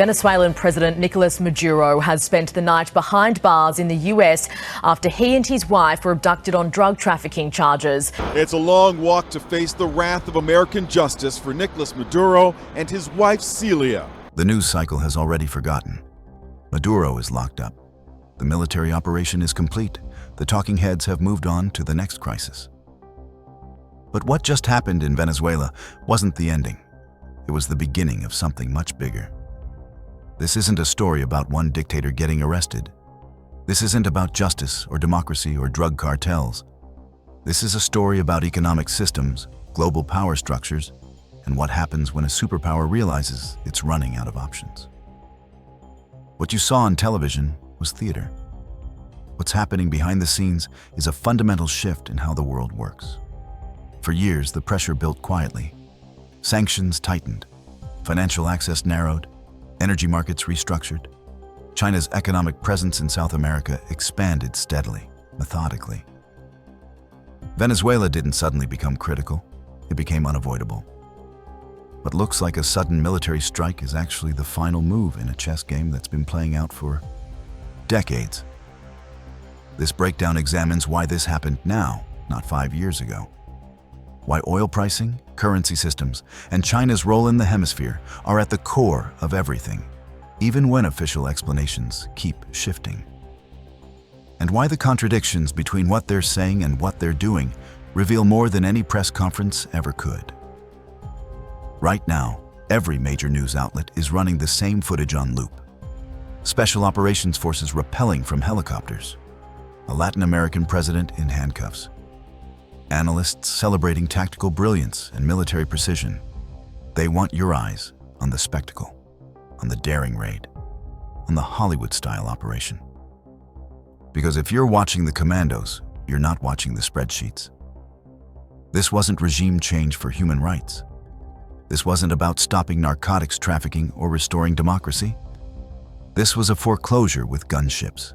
Venezuelan President Nicolas Maduro has spent the night behind bars in the US after he and his wife were abducted on drug trafficking charges. It's a long walk to face the wrath of American justice for Nicolas Maduro and his wife Celia. The news cycle has already forgotten. Maduro is locked up. The military operation is complete. The talking heads have moved on to the next crisis. But what just happened in Venezuela wasn't the ending. It was the beginning of something much bigger. This isn't a story about one dictator getting arrested. This isn't about justice or democracy or drug cartels. This is a story about economic systems, global power structures, and what happens when a superpower realizes it's running out of options. What you saw on television was theater. What's happening behind the scenes is a fundamental shift in how the world works. For years, the pressure built quietly. Sanctions tightened, financial access narrowed, energy markets restructured. China's economic presence in South America expanded steadily, methodically. Venezuela didn't suddenly become critical, it became unavoidable. What looks like a sudden military strike is actually the final move in a chess game that's been playing out for decades. This breakdown examines why this happened now, not 5 years ago. Why oil pricing, currency systems, and China's role in the hemisphere are at the core of everything, even when official explanations keep shifting. And why the contradictions between what they're saying and what they're doing reveal more than any press conference ever could. Right now, every major news outlet is running the same footage on loop. Special operations forces rappelling from helicopters. A Latin American president in handcuffs. Analysts celebrating tactical brilliance and military precision. They want your eyes on the spectacle, on the daring raid, on the Hollywood-style operation. Because if you're watching the commandos, you're not watching the spreadsheets. This wasn't regime change for human rights. This wasn't about stopping narcotics trafficking or restoring democracy. This was a foreclosure with gunships.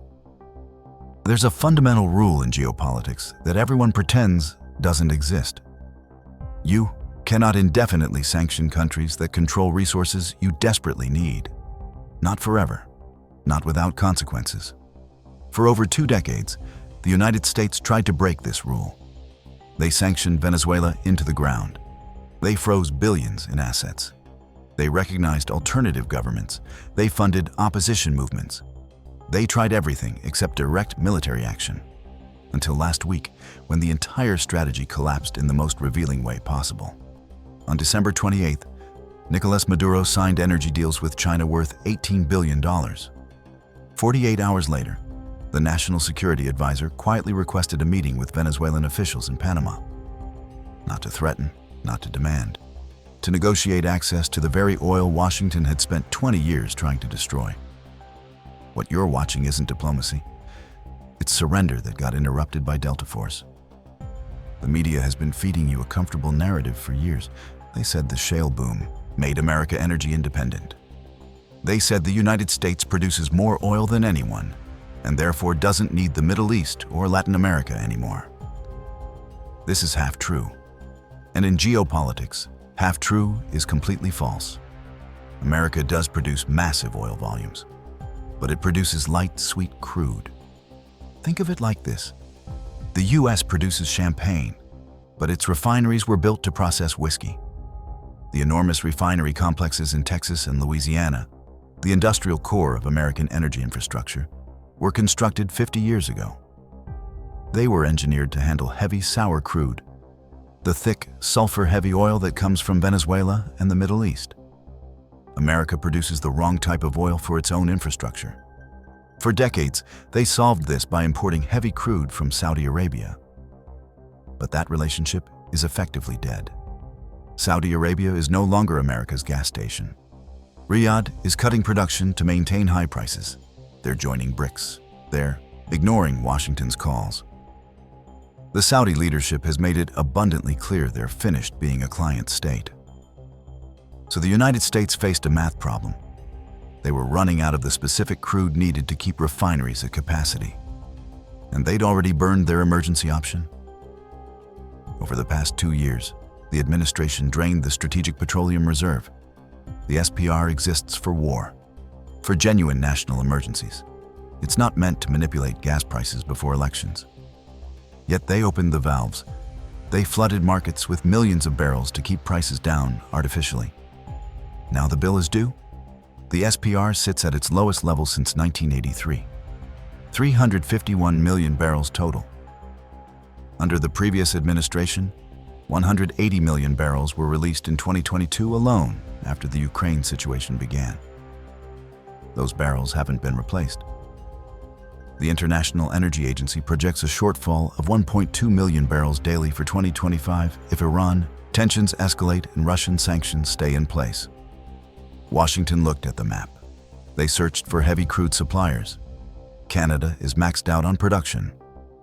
There's a fundamental rule in geopolitics that everyone pretends doesn't exist. You cannot indefinitely sanction countries that control resources you desperately need. Not forever, not without consequences. For over 2 decades, the United States tried to break this rule. They sanctioned Venezuela into the ground. They froze billions in assets. They recognized alternative governments. They funded opposition movements. They tried everything except direct military action. Until last week, when the entire strategy collapsed in the most revealing way possible. On December 28th, Nicolas Maduro signed energy deals with China worth $18 billion. 48 hours later, the National Security Advisor quietly requested a meeting with Venezuelan officials in Panama. Not to threaten, not to demand. To negotiate access to the very oil Washington had spent 20 years trying to destroy. What you're watching isn't diplomacy. It's surrender that got interrupted by Delta Force. The media has been feeding you a comfortable narrative for years. They said the shale boom made America energy independent. They said the United States produces more oil than anyone, and therefore doesn't need the Middle East or Latin America anymore. This is half true. And in geopolitics, half true is completely false. America does produce massive oil volumes, but it produces light, sweet crude. Think of it like this. The US produces champagne, but its refineries were built to process whiskey. The enormous refinery complexes in Texas and Louisiana, the industrial core of American energy infrastructure, were constructed 50 years ago. They were engineered to handle heavy, sour crude, the thick, sulfur-heavy oil that comes from Venezuela and the Middle East. America produces the wrong type of oil for its own infrastructure. For decades, they solved this by importing heavy crude from Saudi Arabia. But that relationship is effectively dead. Saudi Arabia is no longer America's gas station. Riyadh is cutting production to maintain high prices. They're joining BRICS. They're ignoring Washington's calls. The Saudi leadership has made it abundantly clear they're finished being a client state. So the United States faced a math problem. They were running out of the specific crude needed to keep refineries at capacity. And they'd already burned their emergency option. Over the past 2 years, the administration drained the Strategic Petroleum Reserve. The SPR exists for war, for genuine national emergencies. It's not meant to manipulate gas prices before elections. Yet they opened the valves. They flooded markets with millions of barrels to keep prices down artificially. Now the bill is due. The SPR sits at its lowest level since 1983. 351 million barrels total. Under the previous administration, 180 million barrels were released in 2022 alone after the Ukraine situation began. Those barrels haven't been replaced. The International Energy Agency projects a shortfall of 1.2 million barrels daily for 2025 if Iran tensions escalate and Russian sanctions stay in place. Washington looked at the map. They searched for heavy crude suppliers. Canada is maxed out on production.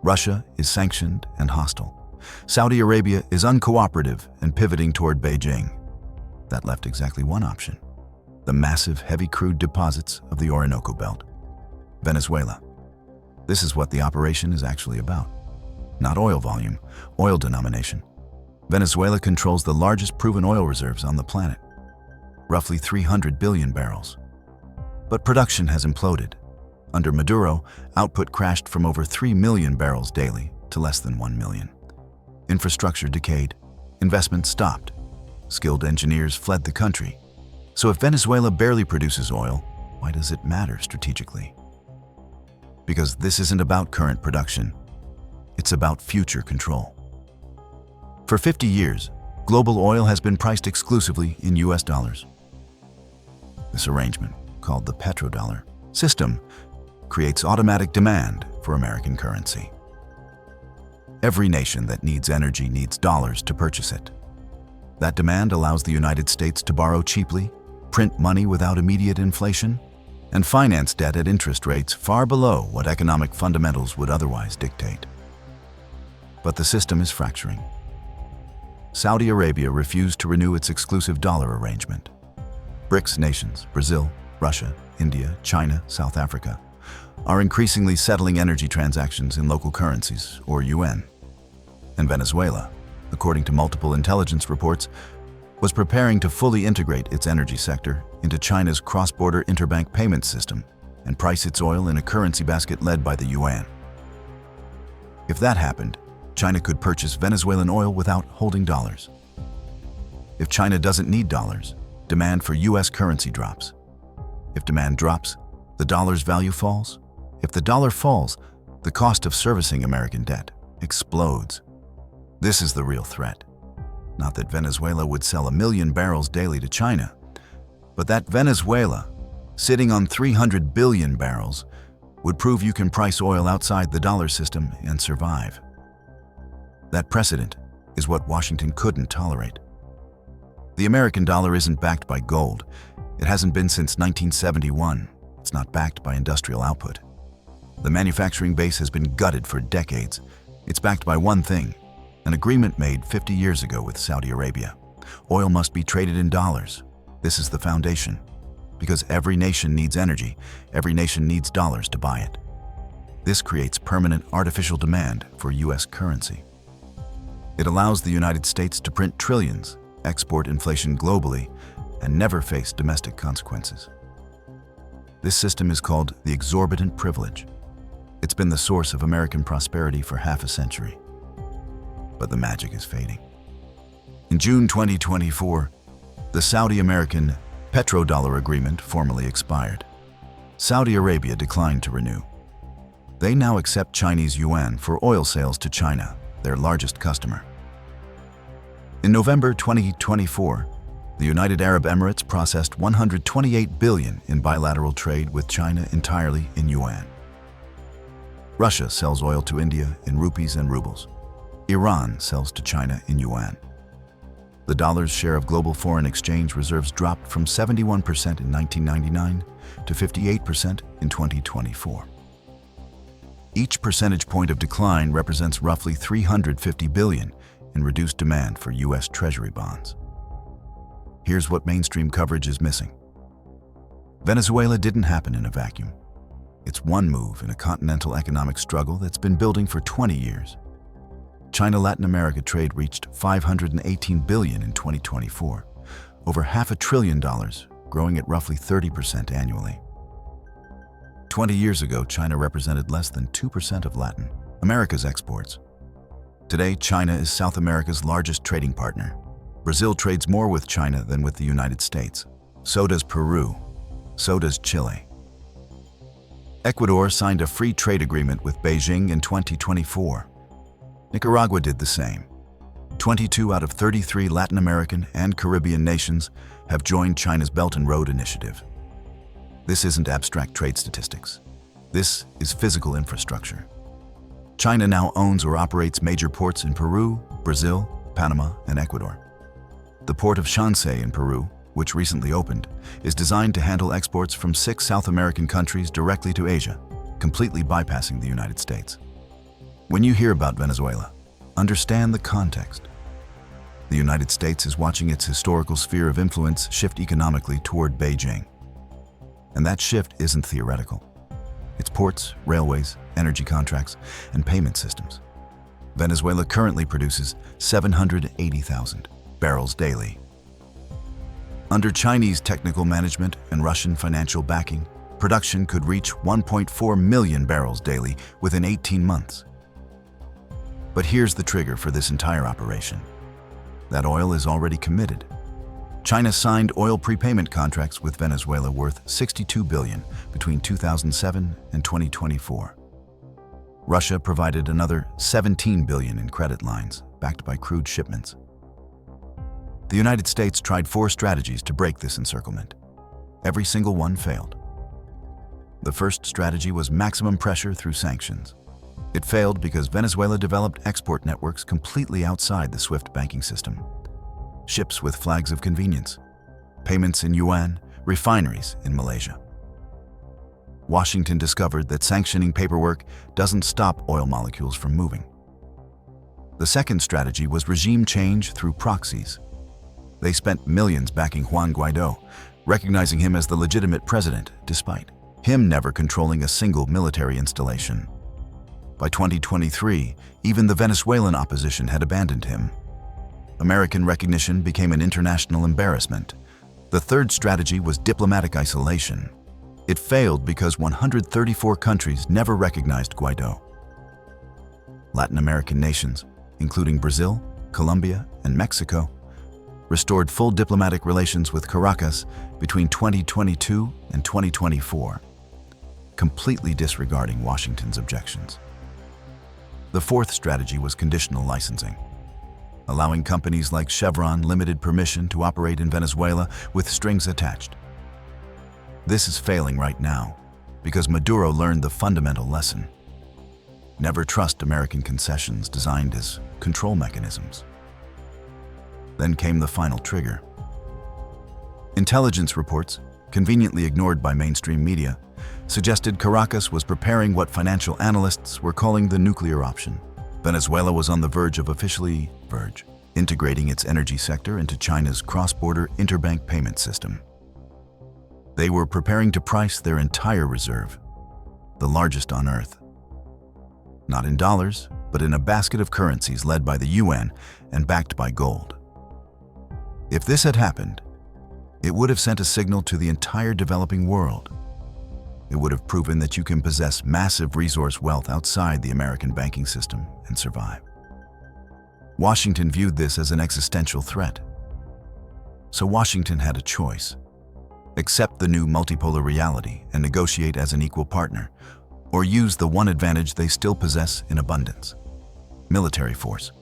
Russia is sanctioned and hostile. Saudi Arabia is uncooperative and pivoting toward Beijing. That left exactly one option: the massive heavy crude deposits of the Orinoco Belt. Venezuela. This is what the operation is actually about. Not oil volume, oil denomination. Venezuela controls the largest proven oil reserves on the planet, roughly 300 billion barrels. But production has imploded. Under Maduro, output crashed from over 3 million barrels daily to less than 1 million. Infrastructure decayed, investment stopped, skilled engineers fled the country. So if Venezuela barely produces oil, why does it matter strategically? Because this isn't about current production, it's about future control. For 50 years, global oil has been priced exclusively in US dollars. This arrangement, called the petrodollar system, creates automatic demand for American currency. Every nation that needs energy needs dollars to purchase it. That demand allows the United States to borrow cheaply, print money without immediate inflation, and finance debt at interest rates far below what economic fundamentals would otherwise dictate. But the system is fracturing. Saudi Arabia refused to renew its exclusive dollar arrangement. BRICS nations, Brazil, Russia, India, China, South Africa, are increasingly settling energy transactions in local currencies, or yuan. And Venezuela, according to multiple intelligence reports, was preparing to fully integrate its energy sector into China's cross-border interbank payment system and price its oil in a currency basket led by the yuan. If that happened, China could purchase Venezuelan oil without holding dollars. If China doesn't need dollars, demand for US currency drops. If demand drops, the dollar's value falls. If the dollar falls, the cost of servicing American debt explodes. This is the real threat. Not that Venezuela would sell 1 million barrels daily to China, but that Venezuela, sitting on 300 billion barrels, would prove you can price oil outside the dollar system and survive. That precedent is what Washington couldn't tolerate. The American dollar isn't backed by gold. It hasn't been since 1971. It's not backed by industrial output. The manufacturing base has been gutted for decades. It's backed by one thing: an agreement made 50 years ago with Saudi Arabia. Oil must be traded in dollars. This is the foundation. Because every nation needs energy, every nation needs dollars to buy it. This creates permanent artificial demand for US currency. It allows the United States to print trillions, export inflation globally, and never face domestic consequences. This system is called the exorbitant privilege. It's been the source of American prosperity for half a century. But the magic is fading. In June 2024, the Saudi-American petrodollar agreement formally expired. Saudi Arabia declined to renew. They now accept Chinese yuan for oil sales to China, their largest customer. In November 2024, the United Arab Emirates processed $128 billion in bilateral trade with China entirely in yuan. Russia sells oil to India in rupees and rubles. Iran sells to China in yuan. The dollar's share of global foreign exchange reserves dropped from 71% in 1999 to 58% in 2024. Each percentage point of decline represents roughly $350 billion in reduced demand for US Treasury bonds. Here's what mainstream coverage is missing. Venezuela didn't happen in a vacuum. It's one move in a continental economic struggle that's been building for 20 years. China-Latin America trade reached $518 billion in 2024, over $500 billion, growing at roughly 30% annually. 20 years ago, China represented less than 2% of Latin America's exports. Today, China is South America's largest trading partner. Brazil trades more with China than with the United States. So does Peru. So does Chile. Ecuador signed a free trade agreement with Beijing in 2024. Nicaragua did the same. 22 out of 33 Latin American and Caribbean nations have joined China's Belt and Road Initiative. This isn't abstract trade statistics. This is physical infrastructure. China now owns or operates major ports in Peru, Brazil, Panama, and Ecuador. The port of Shanxi in Peru, which recently opened, is designed to handle exports from 6 South American countries directly to Asia, completely bypassing the United States. When you hear about Venezuela, understand the context. The United States is watching its historical sphere of influence shift economically toward Beijing. And that shift isn't theoretical. It's ports, railways, energy contracts, and payment systems. Venezuela currently produces 780,000 barrels daily. Under Chinese technical management and Russian financial backing, production could reach 1.4 million barrels daily within 18 months. But here's the trigger for this entire operation. That oil is already committed. China signed oil prepayment contracts with Venezuela worth $62 billion between 2007 and 2024. Russia provided another $17 billion in credit lines, backed by crude shipments. The United States tried 4 strategies to break this encirclement. Every single one failed. The first strategy was maximum pressure through sanctions. It failed because Venezuela developed export networks completely outside the SWIFT banking system. Ships with flags of convenience, payments in yuan, refineries in Malaysia. Washington discovered that sanctioning paperwork doesn't stop oil molecules from moving. The second strategy was regime change through proxies. They spent millions backing Juan Guaido, recognizing him as the legitimate president, despite him never controlling a single military installation. By 2023, even the Venezuelan opposition had abandoned him. American recognition became an international embarrassment. The third strategy was diplomatic isolation. It failed because 134 countries never recognized Guaido. Latin American nations, including Brazil, Colombia, and Mexico, restored full diplomatic relations with Caracas between 2022 and 2024, completely disregarding Washington's objections. The fourth strategy was conditional licensing, allowing companies like Chevron limited permission to operate in Venezuela with strings attached. This is failing right now because Maduro learned the fundamental lesson. Never trust American concessions designed as control mechanisms. Then came the final trigger. Intelligence reports, conveniently ignored by mainstream media, suggested Caracas was preparing what financial analysts were calling the nuclear option. Venezuela was on the verge of officially integrating its energy sector into China's cross-border interbank payment system. They were preparing to price their entire reserve, the largest on Earth. Not in dollars, but in a basket of currencies led by the UN and backed by gold. If this had happened, it would have sent a signal to the entire developing world. It would have proven that you can possess massive resource wealth outside the American banking system and survive. Washington viewed this as an existential threat. So Washington had a choice: accept the new multipolar reality and negotiate as an equal partner, or use the one advantage they still possess in abundance: military force.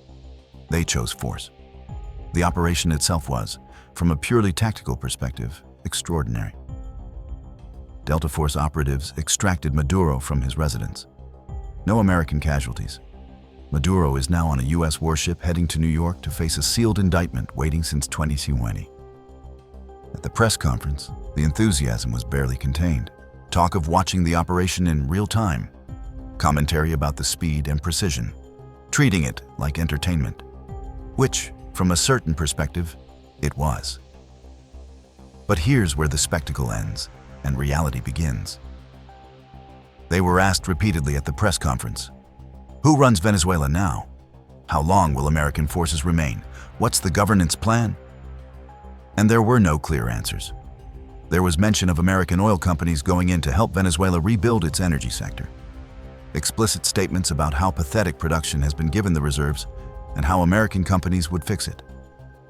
They chose force. The operation itself was, from a purely tactical perspective, extraordinary. Delta Force operatives extracted Maduro from his residence. No American casualties. Maduro is now on a U.S. warship heading to New York to face a sealed indictment waiting since 2020. At the press conference, the enthusiasm was barely contained. Talk of watching the operation in real time. Commentary about the speed and precision. Treating it like entertainment. Which, from a certain perspective, it was. But here's where the spectacle ends and reality begins. They were asked repeatedly at the press conference, who runs Venezuela now? How long will American forces remain? What's the governance plan? And there were no clear answers. There was mention of American oil companies going in to help Venezuela rebuild its energy sector. Explicit statements about how pathetic production has been given the reserves and how American companies would fix it.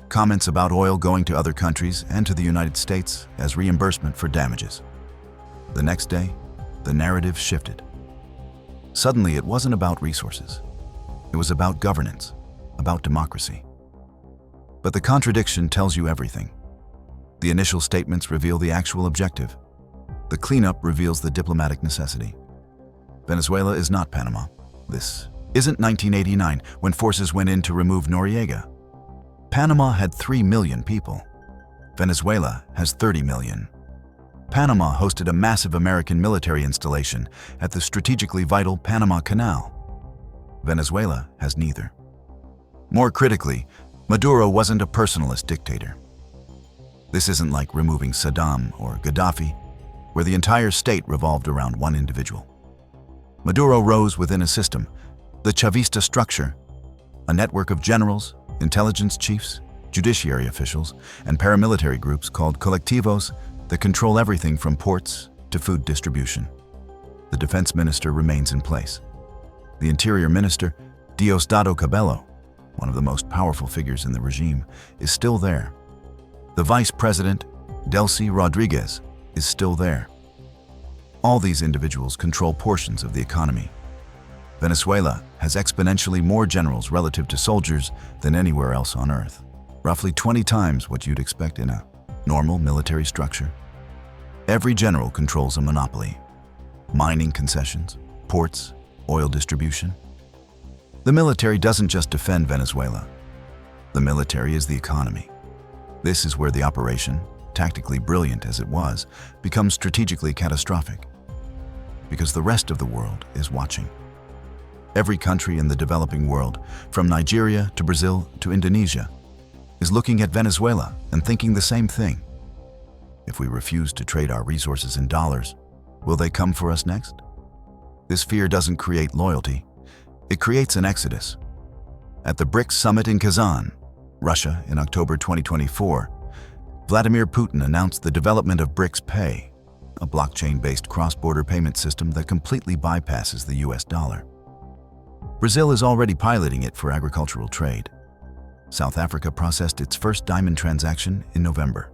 Comments about oil going to other countries and to the United States as reimbursement for damages. The next day, the narrative shifted. Suddenly, it wasn't about resources. It was about governance, about democracy. But the contradiction tells you everything. The initial statements reveal the actual objective. The cleanup reveals the diplomatic necessity. Venezuela is not Panama. This isn't 1989 when forces went in to remove Noriega. Panama had 3 million people. Venezuela has 30 million. Panama hosted a massive American military installation at the strategically vital Panama Canal. Venezuela has neither. More critically, Maduro wasn't a personalist dictator. This isn't like removing Saddam or Gaddafi, where the entire state revolved around one individual. Maduro rose within a system, the Chavista structure, a network of generals, intelligence chiefs, judiciary officials, and paramilitary groups called colectivos that control everything from ports to food distribution. The defense minister remains in place. The interior minister, Diosdado Cabello, one of the most powerful figures in the regime, is still there. The vice president, Delcy Rodriguez, is still there. All these individuals control portions of the economy. Venezuela has exponentially more generals relative to soldiers than anywhere else on Earth, roughly 20 times what you'd expect in a normal military structure. Every general controls a monopoly: mining concessions, ports, oil distribution. The military doesn't just defend Venezuela. The military is the economy. This is where the operation, tactically brilliant as it was, becomes strategically catastrophic. Because the rest of the world is watching. Every country in the developing world, from Nigeria to Brazil to Indonesia, is looking at Venezuela and thinking the same thing. If we refuse to trade our resources in dollars, will they come for us next? This fear doesn't create loyalty. It creates an exodus. At the BRICS summit in Kazan, Russia, in October 2024, Vladimir Putin announced the development of BRICS Pay, a blockchain-based cross-border payment system that completely bypasses the US dollar. Brazil is already piloting it for agricultural trade. South Africa processed its first diamond transaction in November.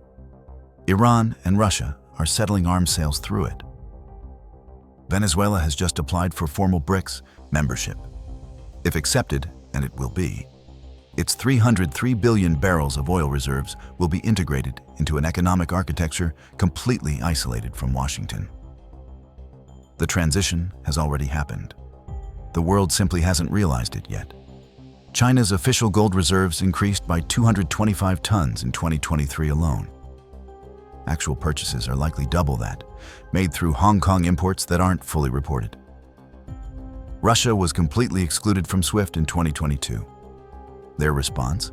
Iran and Russia are settling arms sales through it. Venezuela has just applied for formal BRICS membership. If accepted, and it will be, its 303 billion barrels of oil reserves will be integrated into an economic architecture completely isolated from Washington. The transition has already happened. The world simply hasn't realized it yet. China's official gold reserves increased by 225 tons in 2023 alone. Actual purchases are likely double that, made through Hong Kong imports that aren't fully reported. Russia was completely excluded from SWIFT in 2022. Their response?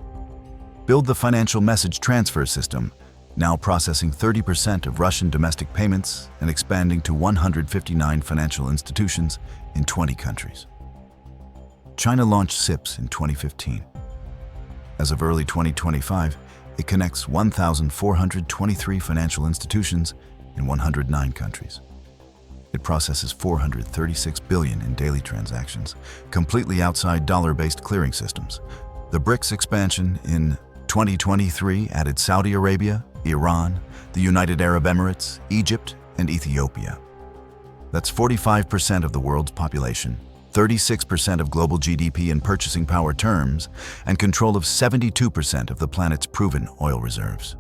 Build the financial message transfer system, now processing 30% of Russian domestic payments and expanding to 159 financial institutions in 20 countries. China launched SIPS in 2015. As of early 2025, it connects 1,423 financial institutions in 109 countries. It processes 436 billion in daily transactions, completely outside dollar-based clearing systems. The BRICS expansion in 2023 added Saudi Arabia, Iran, the United Arab Emirates, Egypt, and Ethiopia. That's 45% of the world's population, 36% of global GDP in purchasing power terms, and control of 72% of the planet's proven oil reserves.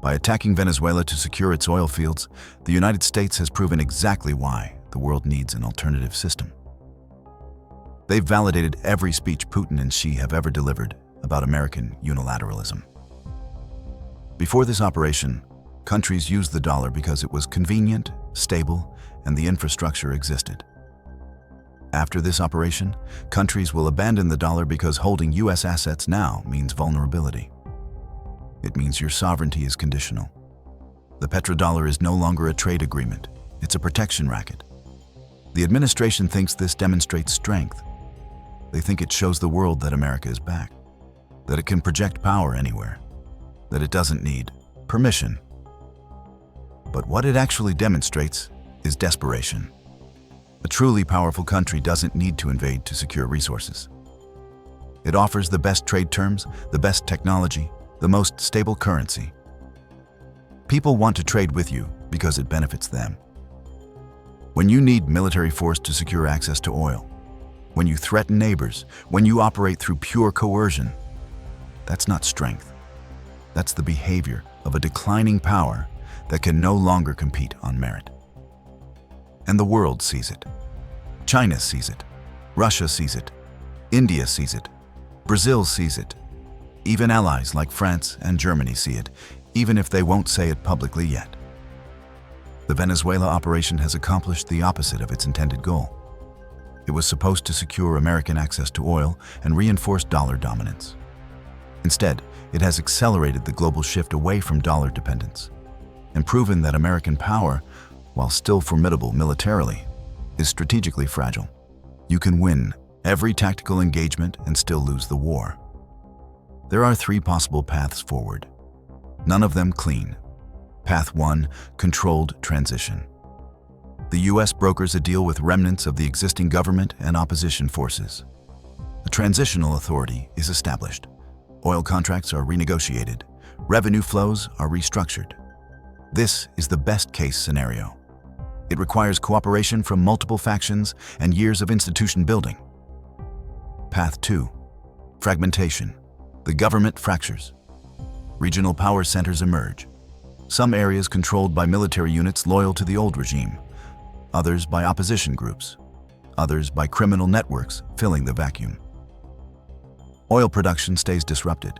By attacking Venezuela to secure its oil fields, the United States has proven exactly why the world needs an alternative system. They've validated every speech Putin and Xi have ever delivered about American unilateralism. Before this operation, countries used the dollar because it was convenient, stable, and the infrastructure existed. After this operation, countries will abandon the dollar because holding US assets now means vulnerability. It means your sovereignty is conditional. The petrodollar is no longer a trade agreement, it's a protection racket. The administration thinks this demonstrates strength. They think it shows the world that America is back, that it can project power anywhere, that it doesn't need permission. But what it actually demonstrates is desperation. A truly powerful country doesn't need to invade to secure resources. It offers the best trade terms, the best technology, the most stable currency. People want to trade with you because it benefits them. When you need military force to secure access to oil, when you threaten neighbors, when you operate through pure coercion, that's not strength. That's the behavior of a declining power that can no longer compete on merit. And the world sees it. China sees it. Russia sees it. India sees it. Brazil sees it. Even allies like France and Germany see it, even if they won't say it publicly yet. The Venezuela operation has accomplished the opposite of its intended goal. It was supposed to secure American access to oil and reinforce dollar dominance. Instead, it has accelerated the global shift away from dollar dependence and proven that American power, while still formidable militarily, is strategically fragile. You can win every tactical engagement and still lose the war. There are 3 possible paths forward, none of them clean. Path 1, controlled transition. The U.S. brokers a deal with remnants of the existing government and opposition forces. A transitional authority is established. Oil contracts are renegotiated. Revenue flows are restructured. This is the best-case scenario. It requires cooperation from multiple factions and years of institution building. Path 2, fragmentation. The government fractures. Regional power centers emerge. Some areas controlled by military units loyal to the old regime, others by opposition groups, others by criminal networks filling the vacuum. Oil production stays disrupted.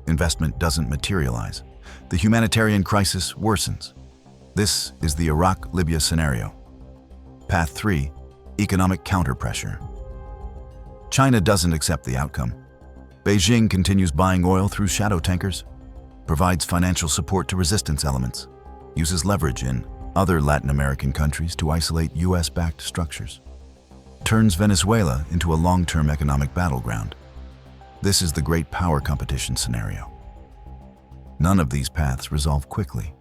Investment doesn't materialize. The humanitarian crisis worsens. This is the Iraq-Libya scenario. Path 3, economic counterpressure. China doesn't accept the outcome. Beijing continues buying oil through shadow tankers, provides financial support to resistance elements, uses leverage in other Latin American countries to isolate US-backed structures, turns Venezuela into a long-term economic battleground. This is the great power competition scenario. None of these paths resolve quickly,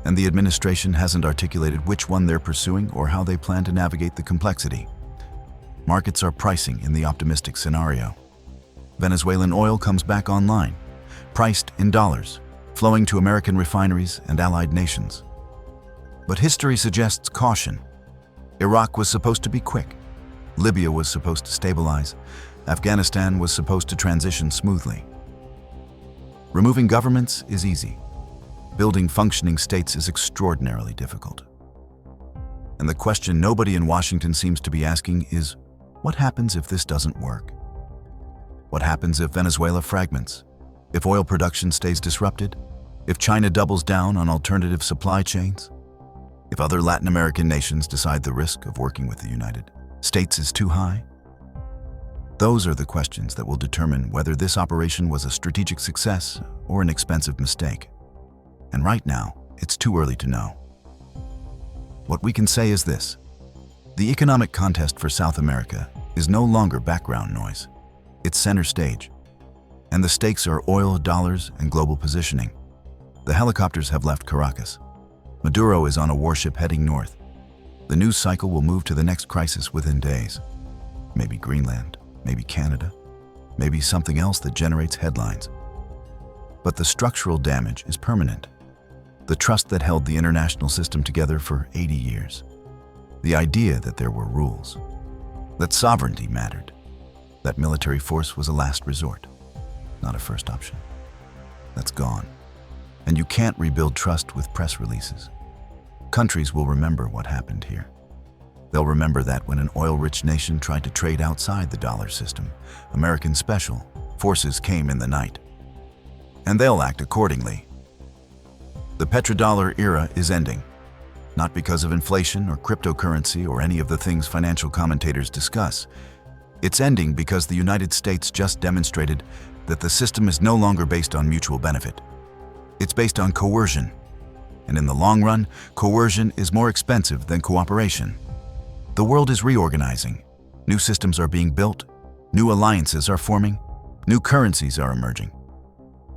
and the administration hasn't articulated which one they're pursuing or how they plan to navigate the complexity. Markets are pricing in the optimistic scenario. Venezuelan oil comes back online, priced in dollars, flowing to American refineries and allied nations. But history suggests caution. Iraq was supposed to be quick. Libya was supposed to stabilize. Afghanistan was supposed to transition smoothly. Removing governments is easy. Building functioning states is extraordinarily difficult. And the question nobody in Washington seems to be asking is, what happens if this doesn't work? What happens if Venezuela fragments? If oil production stays disrupted? If China doubles down on alternative supply chains? If other Latin American nations decide the risk of working with the United States is too high? Those are the questions that will determine whether this operation was a strategic success or an expensive mistake. And right now, it's too early to know. What we can say is this: the economic contest for South America is no longer background noise. It's center stage. And the stakes are oil, dollars, and global positioning. The helicopters have left Caracas. Maduro is on a warship heading north. The news cycle will move to the next crisis within days. Maybe Greenland, maybe Canada, maybe something else that generates headlines. But the structural damage is permanent. The trust that held the international system together for 80 years. The idea that there were rules, that sovereignty mattered, that military force was a last resort, not a first option. That's gone. And you can't rebuild trust with press releases. Countries will remember what happened here. They'll remember that when an oil-rich nation tried to trade outside the dollar system, American special forces came in the night. And they'll act accordingly. The petrodollar era is ending, not because of inflation or cryptocurrency or any of the things financial commentators discuss. It's ending because the United States just demonstrated that the system is no longer based on mutual benefit. It's based on coercion. And in the long run, coercion is more expensive than cooperation. The world is reorganizing. New systems are being built. New alliances are forming. New currencies are emerging.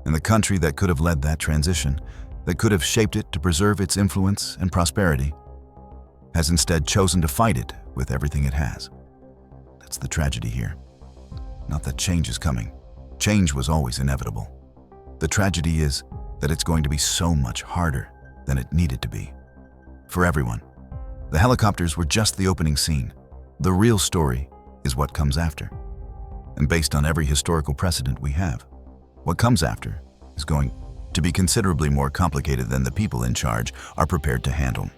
And the country that could have led that transition that could have shaped it to preserve its influence and prosperity, has instead chosen to fight it with everything it has. That's the tragedy here. Not that change is coming. Change was always inevitable. The tragedy is that it's going to be so much harder than it needed to be. For everyone. The helicopters were just the opening scene. The real story is what comes after. And based on every historical precedent we have, what comes after is going to be considerably more complicated than the people in charge are prepared to handle.